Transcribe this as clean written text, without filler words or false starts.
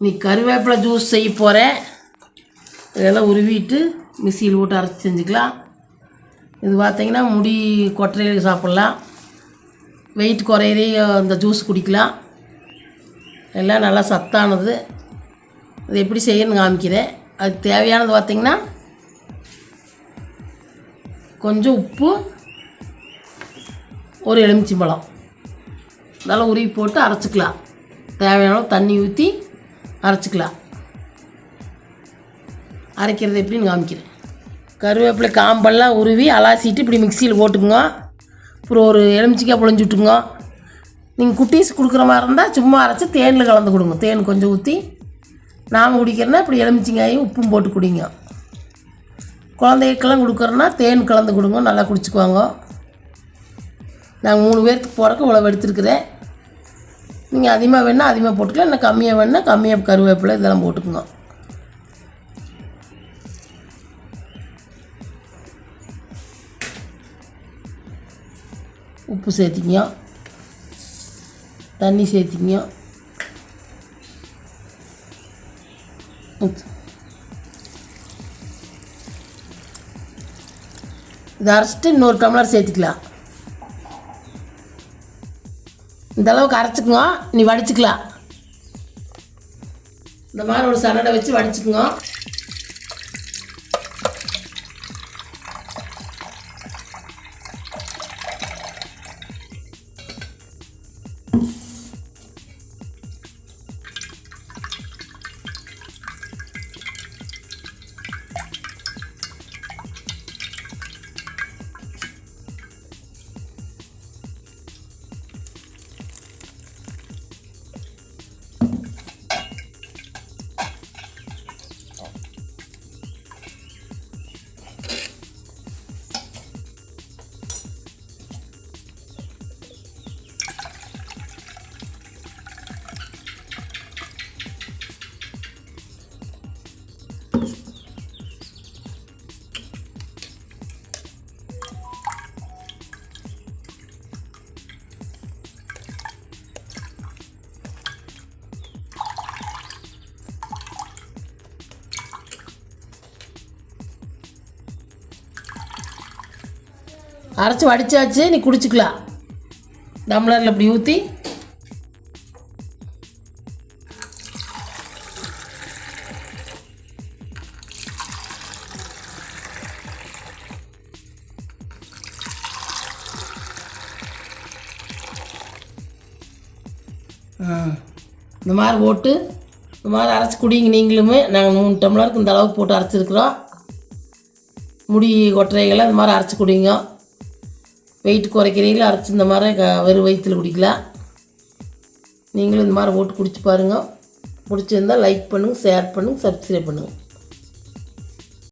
நீ கருவேப்பிலை ஜூஸ் செய்ய போகிறேன். இதெல்லாம் உருவிட்டு மிக்சியில் போட்டு அரைச்சி செஞ்சுக்கலாம். இது பார்த்திங்கன்னா முடி கொட்டரையில் சாப்பிட்லாம், வெயிட் குறையிறைய இந்த ஜூஸ் குடிக்கலாம். எல்லாம் நல்லா சத்தானது. இது எப்படி செய்யணும்னு காமிக்கிறேன். அதுக்கு தேவையானது பார்த்திங்கன்னா கொஞ்சம் உப்பு, ஒரு எலுமிச்சம்பழம் இதெல்லாம் உருவி போட்டு அரைச்சிக்கலாம். தேவையான தண்ணி ஊற்றி அரைச்சிக்கலாம். அரைக்கிறது எப்படின்னு காமிக்கிறேன். கருவேப்பிலை காம்பெல்லாம் உருவி அலாசிட்டு இப்படி மிக்சியில் போட்டுக்குங்க. அப்புறம் ஒரு எலுமிச்சிக்காய் புழிஞ்சு விட்டுங்க. நீங்கள் குட்டீஸ் கொடுக்குற மாதிரி இருந்தால் சும்மா அரைச்சி தேனில் கலந்து கொடுங்க. தேன் கொஞ்சம் ஊற்றி நாம் குடிக்கிறோன்னா இப்படி எலுமிச்சிங்காயும் உப்பும் போட்டு குடிங்க. குழந்தைகளுக்கெல்லாம் கொடுக்குறோன்னா தேன் கலந்து கொடுங்க, நல்லா குடிச்சுக்குவாங்க. நாங்கள் 3 பேர்த்துக்கு போகிறக்கு இவ்வளோ எடுத்துருக்குறேன். நீங்கள் அதிகமாக வேணால் அதிகமாக போட்டுக்கலாம், இல்லை கம்மியாக வேணால் கம்மியாக கருவேப்பிலை இதெல்லாம் போட்டுக்குங்க. உப்பு சேர்த்திங்க, தண்ணி சேர்த்திங்க. இதை அரைச்சிட்டு இன்னொரு டம்ளர் சேர்த்துக்கலாம். இந்த அளவுக்கு அரைச்சிக்குங்க. நீ வடிச்சுக்கலாம். இந்த மாதிரி ஒரு சன்னடை வச்சு வடிச்சுக்குங்க. அரைச்சி வடித்தாச்சு, நீ குடிச்சிக்கலாம். டம்ளரில் இப்படி ஊற்றி இந்த மாதிரி போட்டு இந்த மாதிரி அரைச்சி குடிங்க. நீங்களுமே நாங்கள் 3 டம்ளருக்கு இந்த அளவுக்கு போட்டு அரைச்சிருக்கிறோம். முடி கொட்டரைகள்லாம் இந்த மாதிரி அரைச்சி குடிங்க. வெயிட் குறைக்கிறீங்களா அரைச்சி இந்த மாதிரி வெறும் வயிற்றில் குடிக்கலாம். நீங்களும் இந்த மாதிரி போட்டு குடிச்சு பாருங்கள். பிடிச்சிருந்தால் லைக் பண்ணுங்கள், ஷேர் பண்ணுங்கள், சப்ஸ்கிரைப் பண்ணுங்கள்.